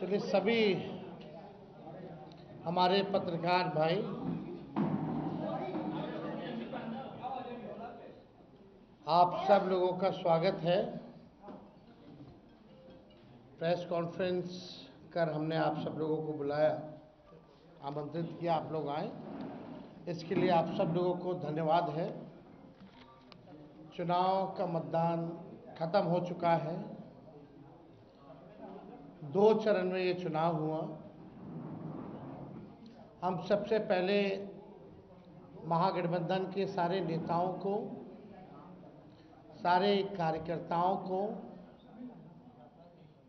चलिए सभी हमारे पत्रकार भाई आप सब लोगों का स्वागत है। प्रेस कॉन्फ्रेंस कर हमने आप सब लोगों को बुलाया, आमंत्रित किया, आप लोग आए, इसके लिए आप सब लोगों को धन्यवाद है। चुनाव का मतदान खत्म हो चुका है। 2 चरण में ये चुनाव हुआ। हम सबसे पहले महागठबंधन के सारे नेताओं को, सारे कार्यकर्ताओं को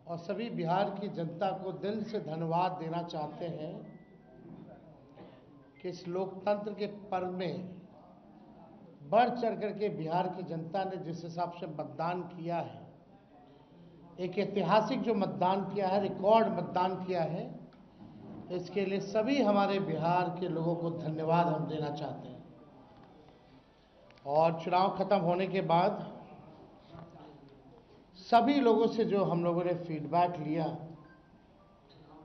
और सभी बिहार की जनता को दिल से धन्यवाद देना चाहते हैं कि इस लोकतंत्र के पर्व में बढ़ चढ़ करके बिहार की जनता ने जिस हिसाब से मतदान किया है, एक ऐतिहासिक जो मतदान किया है, रिकॉर्ड मतदान किया है, इसके लिए सभी हमारे बिहार के लोगों को धन्यवाद हम देना चाहते हैं। और चुनाव खत्म होने के बाद सभी लोगों से जो हम लोगों ने फीडबैक लिया,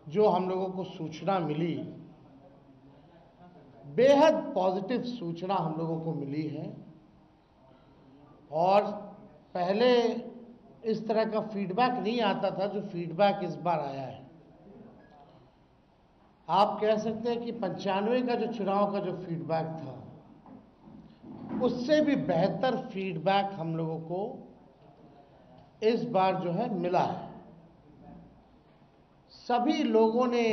जो हम लोगों को सूचना मिली, बेहद पॉजिटिव सूचना हम लोगों को मिली है। और पहले इस तरह का फीडबैक नहीं आता था जो फीडबैक इस बार आया है। आप कह सकते हैं कि 95 का जो चुनाव का जो फीडबैक था, उससे भी बेहतर फीडबैक हम लोगों को इस बार जो है मिला है। सभी लोगों ने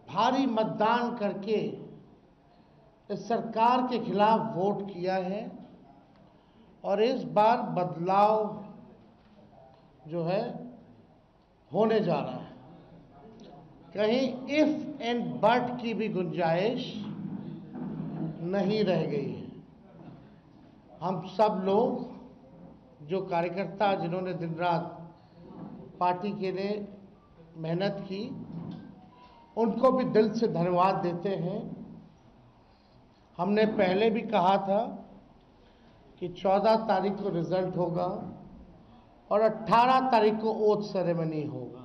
भारी मतदान करके इस सरकार के खिलाफ वोट किया है और इस बार बदलाव जो है होने जा रहा है। कहीं इफ एंड बट की भी गुंजाइश नहीं रह गई है। हम सब लोग जो कार्यकर्ता जिन्होंने दिन रात पार्टी के लिए मेहनत की, उनको भी दिल से धन्यवाद देते हैं। हमने पहले भी कहा था कि 14 तारीख को रिजल्ट होगा और 18 तारीख को ओथ सेरेमनी होगा।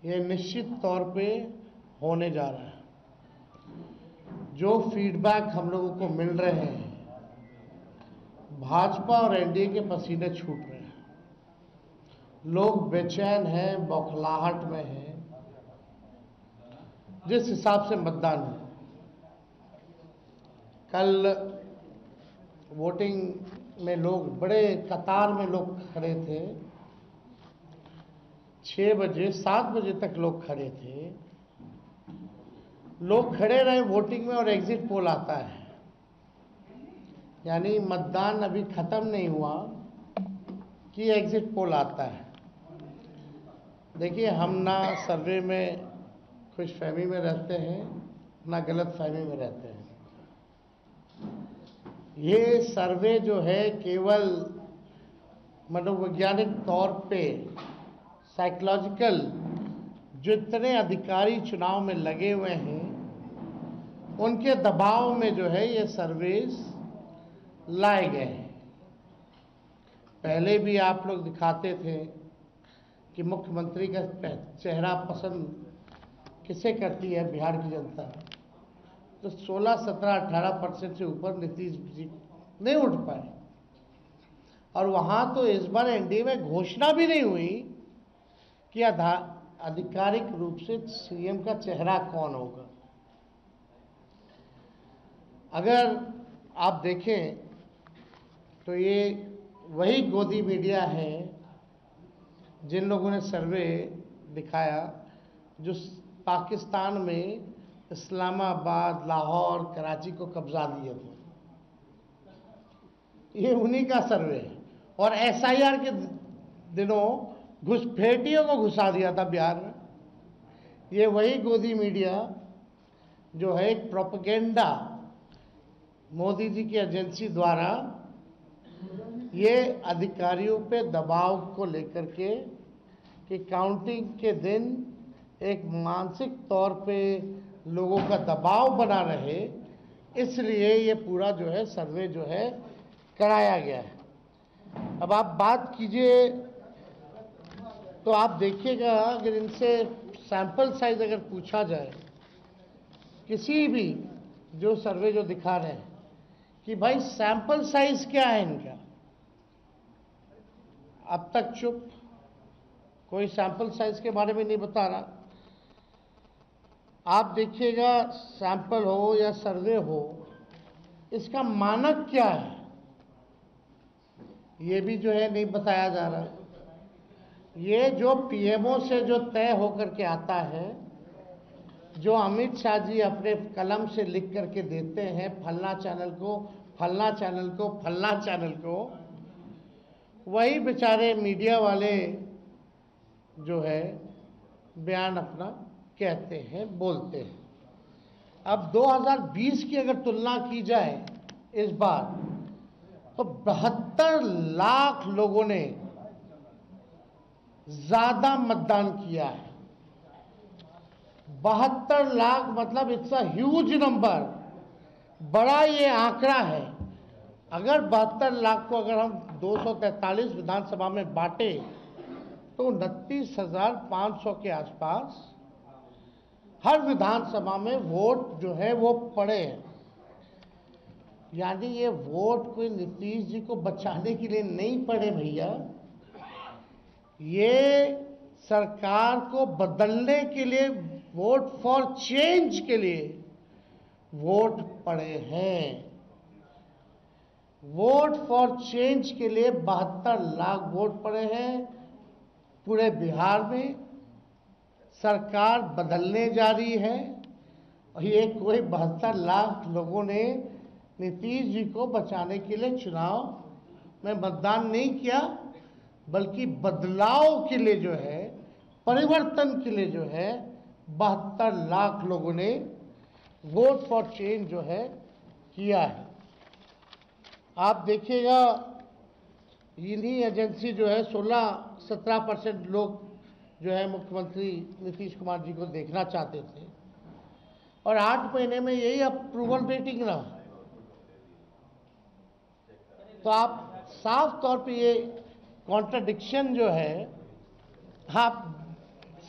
ये निश्चित तौर पे होने जा रहा है। जो फीडबैक हम लोगों को मिल रहे हैं, भाजपा और एनडीए के पसीने छूट रहे हैं। लोग बेचैन हैं, बौखलाहट में हैं। जिस हिसाब से मतदान है, कल वोटिंग में लोग बड़े कतार में लोग खड़े थे। 6 बजे 7 बजे तक लोग खड़े थे। लोग खड़े रहे वोटिंग में और एग्जिट पोल आता है, यानी मतदान अभी खत्म नहीं हुआ कि एग्जिट पोल आता है। देखिए, हम ना सर्वे में खुशफहमी में रहते हैं, ना गलत फहमी में रहते हैं। ये सर्वे जो है केवल मनोवैज्ञानिक तौर पे, साइकोलॉजिकल, जितने अधिकारी चुनाव में लगे हुए हैं उनके दबाव में जो है ये सर्वेस लाए गए हैं। पहले भी आप लोग दिखाते थे कि मुख्यमंत्री का चेहरा पसंद किसे करती है बिहार की जनता, तो 16, 17, 18% से ऊपर नीतीश जी नहीं उठ पाए। और वहां तो इस बार एनडीए में घोषणा भी नहीं हुई कि आधिकारिक रूप से सीएम का चेहरा कौन होगा। अगर आप देखें तो ये वही गोदी मीडिया है जिन लोगों ने सर्वे दिखाया, जो पाकिस्तान में इस्लामाबाद, लाहौर, कराची को कब्जा दिए थे। ये उन्हीं का सर्वे है। और एसआईआर के दिनों घुसपैठियों को घुसा दिया था बिहार में। ये वही गोदी मीडिया जो है एक प्रोपेगेंडा मोदी जी की एजेंसी द्वारा ये अधिकारियों पे दबाव को लेकर के कि काउंटिंग के दिन एक मानसिक तौर पे लोगों का दबाव बना रहे, इसलिए ये पूरा जो है सर्वे जो है कराया गया है। अब आप बात कीजिए तो आप देखिएगा, अगर इनसे सैंपल साइज अगर पूछा जाए, किसी भी जो सर्वे जो दिखा रहे हैं कि भाई सैंपल साइज क्या है इनका, अब तक चुप, कोई सैंपल साइज के बारे में नहीं बता रहा। आप देखिएगा, सैंपल हो या सर्वे हो, इसका मानक क्या है ये भी जो है नहीं बताया जा रहा। ये जो पीएमओ से जो तय होकर के आता है, जो अमित शाह जी अपने कलम से लिख करके देते हैं, फलना चैनल को, फलना चैनल को, फलना चैनल को, वही बेचारे मीडिया वाले जो है बयान अपना कहते हैं, बोलते हैं। अब 2020 की अगर तुलना की जाए इस बार, तो 72 लाख लोगों ने ज्यादा मतदान किया है। 72 लाख मतलब इट्स अ ह्यूज नंबर, बड़ा ये आंकड़ा है। अगर 72 लाख को अगर हम 243 विधानसभा में बांटे तो 29,500 के आसपास हर विधानसभा में वोट जो है वो पड़े हैं। यानी ये वोट कोई नीतीश जी को बचाने के लिए नहीं पड़े भैया, ये सरकार को बदलने के लिए, वोट फॉर चेंज के लिए वोट पड़े हैं। वोट फॉर चेंज के लिए 72 लाख वोट पड़े हैं। पूरे बिहार में सरकार बदलने जा रही है और ये कोई 72 लाख लोगों ने नीतीश जी को बचाने के लिए चुनाव में मतदान नहीं किया, बल्कि बदलाव के लिए जो है, परिवर्तन के लिए जो है 72 लाख लोगों ने वोट फॉर चेंज जो है किया है। आप देखिएगा, इन्हीं एजेंसी जो है 16-17% लोग जो है मुख्यमंत्री नीतीश कुमार जी को देखना चाहते थे और 8 महीने में यही अप्रूवल रेटिंग रहा। तो आप साफ तौर पे ये कॉन्ट्रडिक्शन जो है आप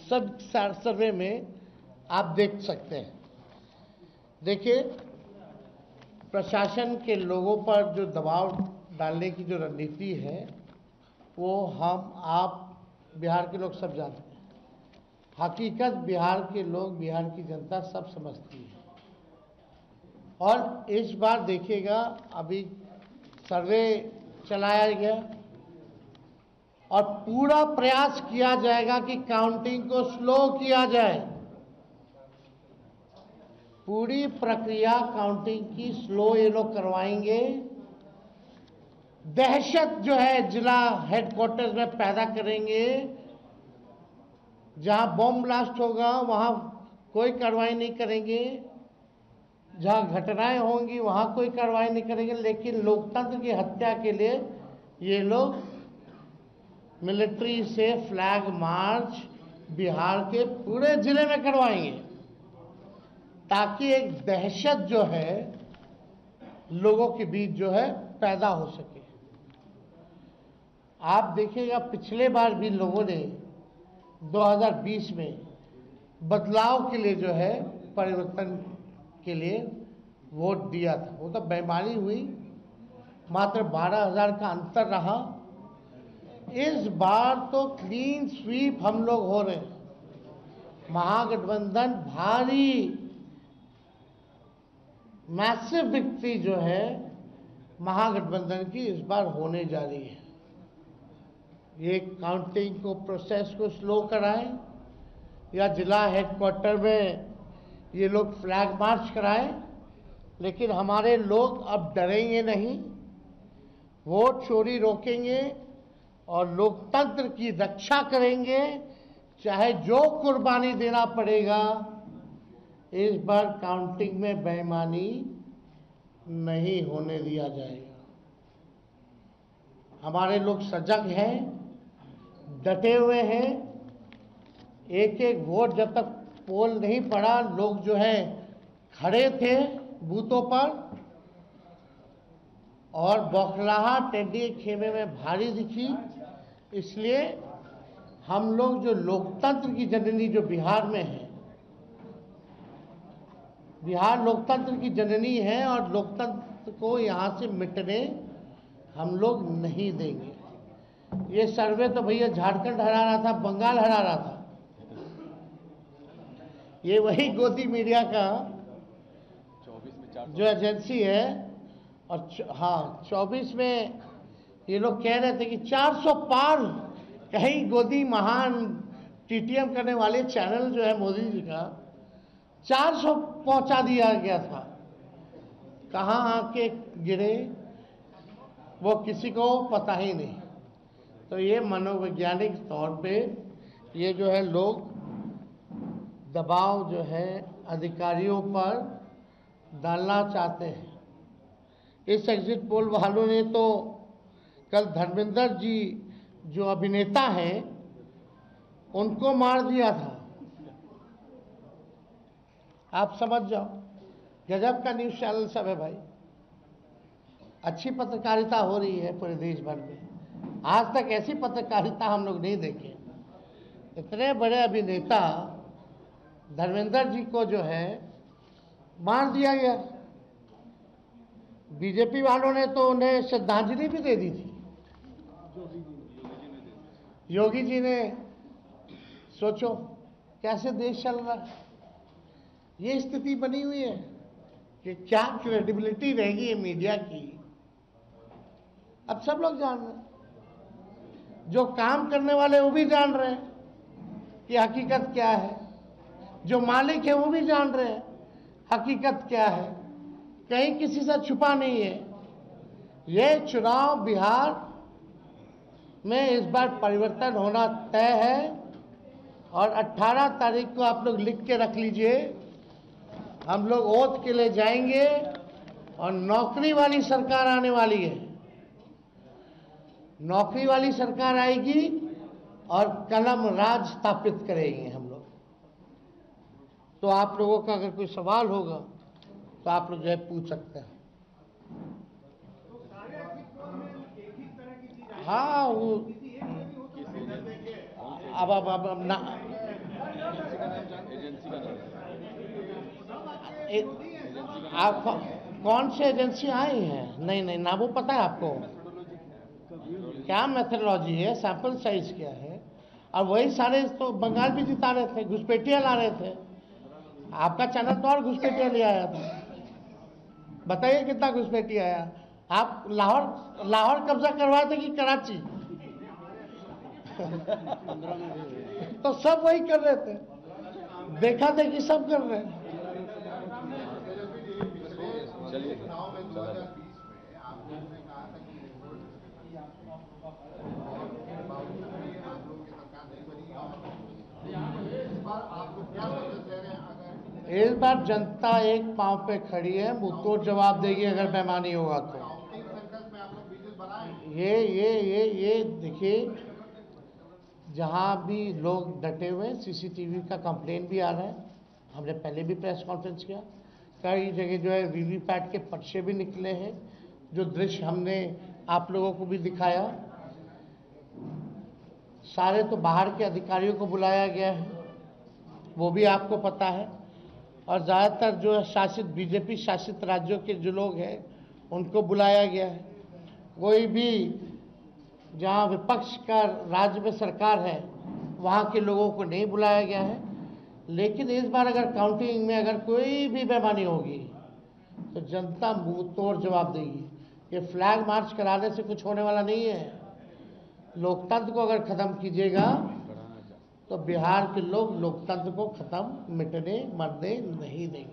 सब सर्वे में आप देख सकते हैं। देखिए, प्रशासन के लोगों पर जो दबाव डालने की जो रणनीति है वो हम आप बिहार के लोग सब जानते हैं। हकीकत बिहार के लोग, बिहार की जनता सब समझती है। और इस बार देखिएगा, अभी सर्वे चलाया गया और पूरा प्रयास किया जाएगा कि काउंटिंग को स्लो किया जाए। पूरी प्रक्रिया काउंटिंग की स्लो ये लोग करवाएंगे। दहशत जो है जिला हेडक्वार्टर्स में पैदा करेंगे। जहां बॉम्ब ब्लास्ट होगा वहां कोई कार्रवाई नहीं करेंगे, जहां घटनाएं होंगी वहां कोई कार्रवाई नहीं करेंगे। लेकिन लोकतंत्र की हत्या के लिए ये लोग मिलिट्री से फ्लैग मार्च बिहार के पूरे जिले में करवाएंगे, ताकि एक दहशत जो है लोगों के बीच जो है पैदा हो सके। आप देखिएगा, पिछले बार भी लोगों ने 2020 में बदलाव के लिए जो है, परिवर्तन के लिए वोट दिया था। वो तो बेईमानी हुई, मात्र 12,000 का अंतर रहा। इस बार तो क्लीन स्वीप हम लोग हो रहे हैं। महागठबंधन भारी मैसिव विक्ट्री जो है महागठबंधन की इस बार होने जा रही है। ये काउंटिंग को, प्रोसेस को स्लो कराएं या जिला हेडक्वार्टर में ये लोग फ्लैग मार्च कराएं, लेकिन हमारे लोग अब डरेंगे नहीं, वोट चोरी रोकेंगे और लोकतंत्र की रक्षा करेंगे, चाहे जो कुर्बानी देना पड़ेगा। इस बार काउंटिंग में बेईमानी नहीं होने दिया जाएगा। हमारे लोग सजग हैं, डटे हुए हैं। एक एक वोट जब तक पोल नहीं पड़ा, लोग जो है खड़े थे बूथों पर और बौखलाहट टेढ़ी खेमे में भारी दिखी। इसलिए हम लोग जो लोकतंत्र की जननी जो बिहार में है, बिहार लोकतंत्र की जननी है और लोकतंत्र को यहाँ से मिटने हम लोग नहीं देंगे। ये सर्वे तो भैया झारखंड हरा रहा था, बंगाल हरा रहा था। ये वही गोदी मीडिया का जो एजेंसी है, और हाँ 24 में ये लोग कह रहे थे कि 400 पार, कहीं गोदी महान टीटीएम करने वाले चैनल जो है मोदी जी का 400 पहुंचा दिया गया था। कहाँ आके गिरे वो किसी को पता ही नहीं। तो ये मनोवैज्ञानिक तौर पे ये जो है लोग दबाव जो है अधिकारियों पर डालना चाहते हैं। इस एग्जिट पोल वालों ने तो कल धर्मेंद्र जी जो अभिनेता हैं उनको मार दिया था। आप समझ जाओ, गजब का न्यूज़ चैनल सब है भाई। अच्छी पत्रकारिता हो रही है पूरे देश भर में। आज तक ऐसी पत्रकारिता हम लोग नहीं देखे। इतने बड़े अभिनेता धर्मेंद्र जी को जो है मार दिया गया। बीजेपी वालों ने तो उन्हें श्रद्धांजलि भी दे दी थी। योगी जी ने, सोचो कैसे देश चल रहा है। ये स्थिति बनी हुई है कि क्या क्रेडिबिलिटी रहेगी ये मीडिया की। अब सब लोग जान रहे हैं, जो काम करने वाले वो भी जान रहे हैं कि हकीकत क्या है, जो मालिक है वो भी जान रहे हैं हकीकत क्या है। कहीं किसी से छुपा नहीं है। ये चुनाव बिहार में इस बार परिवर्तन होना तय है और 18 तारीख को आप लोग लिख के रख लीजिए। हम लोग ओथ के लिए जाएंगे और नौकरी वाली सरकार आने वाली है। नौकरी वाली सरकार आएगी और कलम राज स्थापित करेंगे हम लोग। तो आप लोगों का अगर कोई सवाल होगा तो आप लोग जो है पूछ सकते हैं। हाँ वो अब ना आप कौन से एजेंसी आई हैं? नहीं ना वो पता है आपको क्या मेथोडोलॉजी है, सैंपल साइज क्या है। और वही सारे तो बंगाल भी जिता रहे थे, घुसपैठिया ला रहे थे। आपका चैनल तो और घुसपैठिया ले आया था। बताइए कितना घुसपैठिया आया। आप लाहौर कब्जा करवाए थे कि कराची? तो सब वही कर रहे थे, देखा देखी सब कर रहे हैं। इस बार जनता एक पांव पे खड़ी है, मुंहतोड़ जवाब देगी अगर बेईमानी होगा तो। ये देखिए, जहां भी लोग डटे हुए हैं, सीसीटीवी का कंप्लेन भी आ रहा है। हमने पहले भी प्रेस कॉन्फ्रेंस किया। कई जगह जो है वीवीपैट के पर्चे भी निकले हैं, जो दृश्य हमने आप लोगों को भी दिखाया। सारे तो बाहर के अधिकारियों को बुलाया गया है, वो भी आपको पता है। और ज़्यादातर जो शासित बीजेपी शासित राज्यों के जो लोग हैं उनको बुलाया गया है। कोई भी जहां विपक्ष का राज्य में सरकार है वहां के लोगों को नहीं बुलाया गया है। लेकिन इस बार अगर काउंटिंग में अगर कोई भी बेईमानी होगी तो जनता मुंह तोड़ जवाब देगी। ये फ्लैग मार्च कराने से कुछ होने वाला नहीं है। लोकतंत्र को अगर खत्म कीजिएगा तो बिहार के लोग लोकतंत्र को खत्म मिटने मरने नहीं देंगे।